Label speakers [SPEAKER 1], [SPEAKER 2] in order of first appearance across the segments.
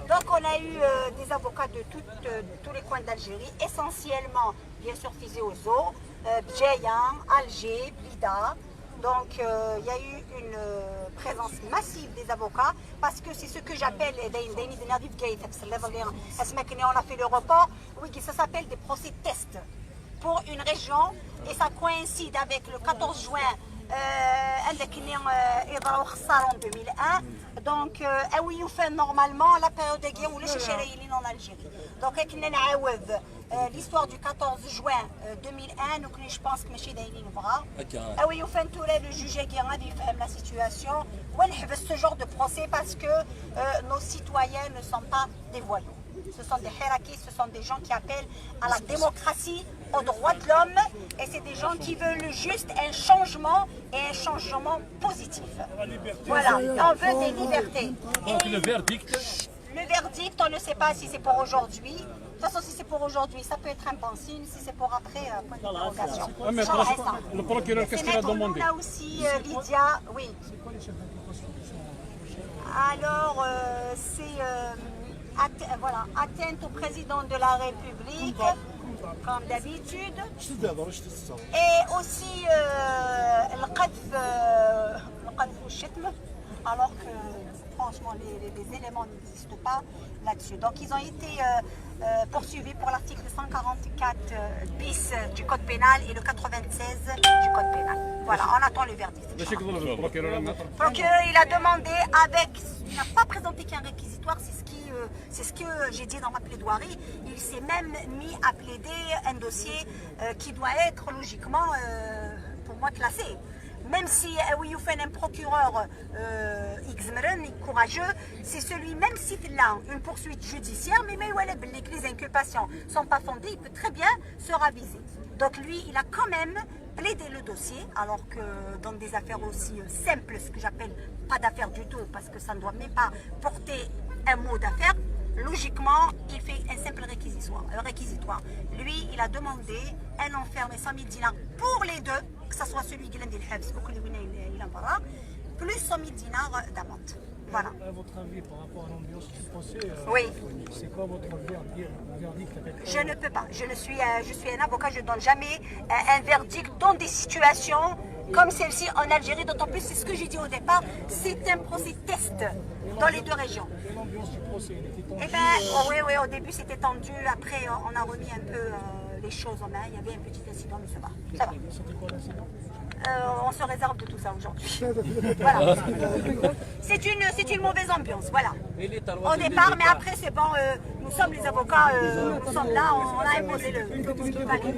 [SPEAKER 1] Donc on a eu des avocats de tous les coins d'Algérie, essentiellement bien sûr Tizi Ouzou, Bjeyan, Alger, Blida. Donc il y a eu une présence massive des avocats parce que c'est ce que j'appelle, on a fait le report, oui, ça s'appelle des procès tests pour une région et ça coïncide avec le 14 juin en 2001. Donc oui, on fait normalement la période de guerre où les Chéchéréilines en Algérie. Donc l'histoire du 14 juin 2001, donc je pense que M. Daïlin Vra. Oui, on fait tout le juge qui a la situation. On fait ce genre de procès parce que nos citoyens ne sont pas des voyous. Ce sont des hirakis, ce sont des gens qui appellent à la démocratie, aux droits de l'homme, et c'est des gens qui veulent juste un changement et un changement positif. Voilà, on veut des libertés.
[SPEAKER 2] Donc le verdict?
[SPEAKER 1] Le verdict, on ne sait pas si c'est pour aujourd'hui. De toute façon, si c'est pour aujourd'hui, ça peut être un bon signe. Si c'est pour après, point d'interrogation.
[SPEAKER 2] Le procureur, qu'est-ce qu'il a demandé?
[SPEAKER 1] On a aussi Lydia, oui. Alors, c'est atteinte au président de la République, comme d'habitude. Et aussi le qadf alors que franchement les éléments n'existent pas là-dessus. Donc ils ont été poursuivis pour l'article 144 bis du code pénal et le 96 du code pénal. Voilà, on attend le verdict.
[SPEAKER 2] Le procureur,
[SPEAKER 1] il a demandé il n'a pas présenté qu'un réquisitoire, c'est ce que j'ai dit dans ma plaidoirie. Il s'est même mis à plaider un dossier qui doit être logiquement, pour moi, classé. Même si oui, un procureur courageux, c'est celui, même si il a une poursuite judiciaire, mais les inculpations ne sont pas fondées, il peut très bien se raviser. Donc lui, il a quand même plaidé le dossier, alors que dans des affaires aussi simples, ce que j'appelle pas d'affaires du tout, parce que ça ne doit même pas porter un mot d'affaire, logiquement, il fait un simple réquisitoire. Lui, il a demandé un enfermé 100 000 dinars pour les deux, que ce soit celui qui l'a dit le Habs ou plus 100 000 dinars d'amende. Voilà.
[SPEAKER 3] À votre avis, par rapport à l'ambiance du procès,
[SPEAKER 1] oui.
[SPEAKER 3] C'est quoi votre verdict?
[SPEAKER 1] Je ne peux pas. Je suis un avocat, je ne donne jamais un verdict dans des situations comme celle-ci en Algérie. D'autant plus, c'est ce que j'ai dit au départ, c'est un procès test dans les deux régions.
[SPEAKER 3] L'ambiance du procès, elle était tendue?
[SPEAKER 1] Oui, au début c'était tendu. Après, on a remis un peu les choses en main. Il y avait un petit incident, mais ça va.
[SPEAKER 3] C'était quoi l'incident?
[SPEAKER 1] On se réserve de tout ça aujourd'hui. Voilà. C'est une mauvaise ambiance, voilà. Au départ, mais après c'est bon, nous sommes les avocats, nous sommes là, on a imposé ce qu'il fallait.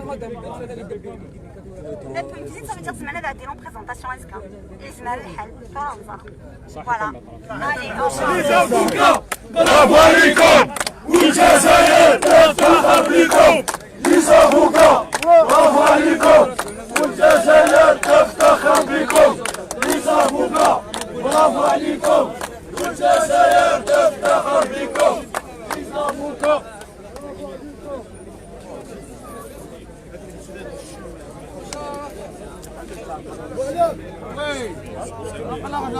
[SPEAKER 1] Une visite, ça veut dire que c'est des longues présentations à Esca. Voilà. Allez, au revoir.
[SPEAKER 4] Les avocats, bravo alaikum. والجزائر تفتخر بكم. Les avocats, bravo alaikum. والجزائر تفتخر بكم. Les avocats, bravo alaikum. والجزائر تفتخر بكم. Les avocats. Voilà.